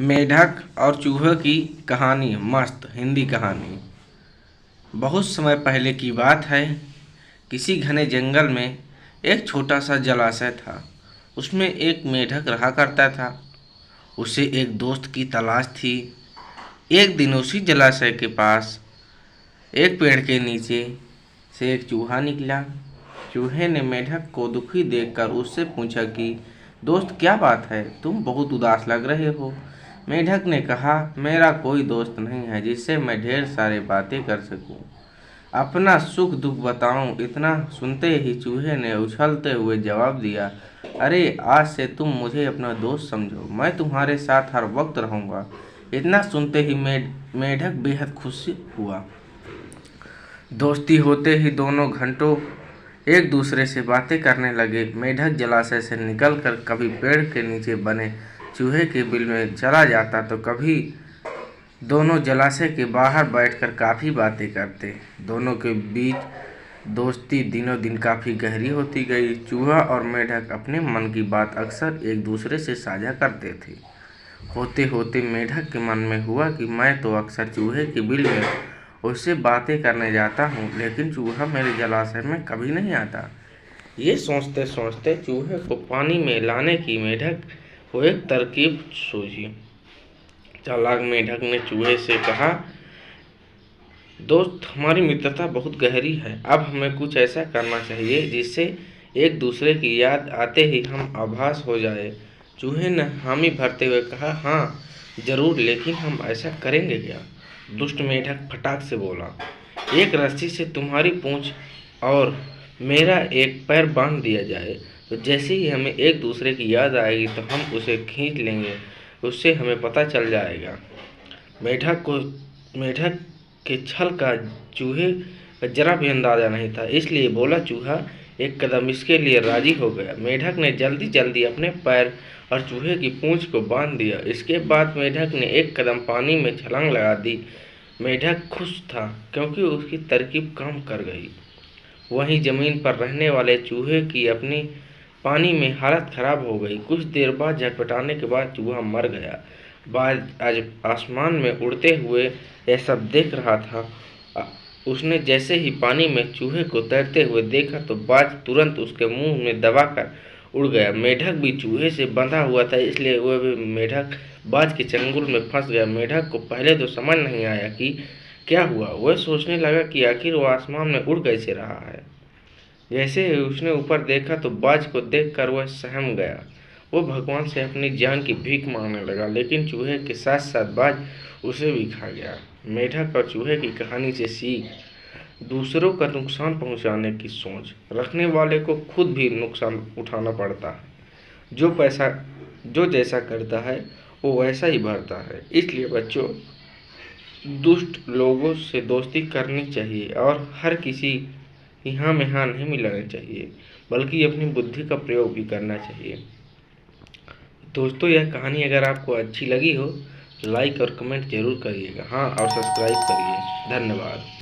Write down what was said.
मेढक और चूहे की कहानी मस्त हिंदी कहानी। बहुत समय पहले की बात है। किसी घने जंगल में एक छोटा सा जलाशय था। उसमें एक मेढक रहा करता था। उसे एक दोस्त की तलाश थी। एक दिन उसी जलाशय के पास एक पेड़ के नीचे से एक चूहा निकला। चूहे ने मेढक को दुखी देखकर उससे पूछा कि दोस्त, क्या बात है, तुम बहुत उदास लग रहे हो। मेढक ने कहा, मेरा कोई दोस्त नहीं है जिससे मैं ढेर सारी बातें कर सकूं, अपना सुख दुख बताऊं। इतना सुनते ही चूहे ने उछलते हुए जवाब दिया, अरे आज से तुम मुझे अपना दोस्त समझो, मैं तुम्हारे साथ हर वक्त रहूंगा। इतना सुनते ही मेढक बेहद खुश हुआ। दोस्ती होते ही दोनों घंटों एक दूसरे से बातें करने लगे। मेढक जलाशय से निकलकर कभी पेड़ के नीचे बने चूहे के बिल में चला जाता तो कभी दोनों जलाशय के बाहर बैठकर काफ़ी बातें करते। दोनों के बीच दोस्ती दिनों दिन काफ़ी गहरी होती गई। चूहा और मेढक अपने मन की बात अक्सर एक दूसरे से साझा करते थे। होते होते मेढक के मन में हुआ कि मैं तो अक्सर चूहे के बिल में उससे बातें करने जाता हूँ, लेकिन चूहा मेरे जलाशय में कभी नहीं आता। ये सोचते सोचते चूहे को पानी में लाने की मेढक को एक तरकीब सूझी। चालाक मेढक ने चूहे से कहा, दोस्त, हमारी मित्रता बहुत गहरी है। अब हमें कुछ ऐसा करना चाहिए जिससे एक दूसरे की याद आते ही हम आभास हो जाए। चूहे ने हामी भरते हुए कहा, हाँ जरूर, लेकिन हम ऐसा करेंगे क्या? दुष्ट मेढक फटाक से बोला, एक रस्सी से तुम्हारी पूंछ और मेरा एक पैर बांध दिया जाए, तो जैसे ही हमें एक दूसरे की याद आएगी तो हम उसे खींच लेंगे, उससे हमें पता चल जाएगा। मेढक के छल का चूहे का जरा भी अंदाजा नहीं था, इसलिए बोला चूहा एक कदम इसके लिए राजी हो गया। मेढक ने जल्दी जल्दी अपने पैर और चूहे की पूंछ को बांध दिया। इसके बाद मेढक ने एक कदम पानी में छलांग लगा दी। मेढक खुश था क्योंकि उसकी तरकीब काम कर गई। वहीं जमीन पर रहने वाले चूहे की अपनी पानी में हालत खराब हो गई। कुछ देर बाद झटपटाने के बाद चूहा मर गया। बाज आज आसमान में उड़ते हुए यह सब देख रहा था। उसने जैसे ही पानी में चूहे को तैरते हुए देखा तो बाज तुरंत उसके मुंह में दबाकर उड़ गया। मेढक भी चूहे से बंधा हुआ था, इसलिए वह भी मेढक बाज के चंगुल में फंस गया। मेढक को पहले तो समझ नहीं आया कि क्या हुआ। वह सोचने लगा कि आखिर वह आसमान में उड़ कैसे रहा है। जैसे ही उसने ऊपर देखा तो बाज को देखकर वह सहम गया। वो भगवान से अपनी जान की भीख मांगने लगा, लेकिन चूहे के साथ साथ बाज उसे भी खा गया। मेढक और चूहे की कहानी से सीख, दूसरों का नुकसान पहुंचाने की सोच रखने वाले को खुद भी नुकसान उठाना पड़ता है। जो जैसा करता है वो वैसा ही भरता है। इसलिए बच्चों, दुष्ट लोगों से दोस्ती करनी चाहिए और हर किसी यहाँ में हाँ नहीं मिलाना चाहिए, बल्कि अपनी बुद्धि का प्रयोग भी करना चाहिए। दोस्तों, यह कहानी अगर आपको अच्छी लगी हो तो लाइक और कमेंट जरूर करिएगा। हाँ, और सब्सक्राइब करिए। धन्यवाद।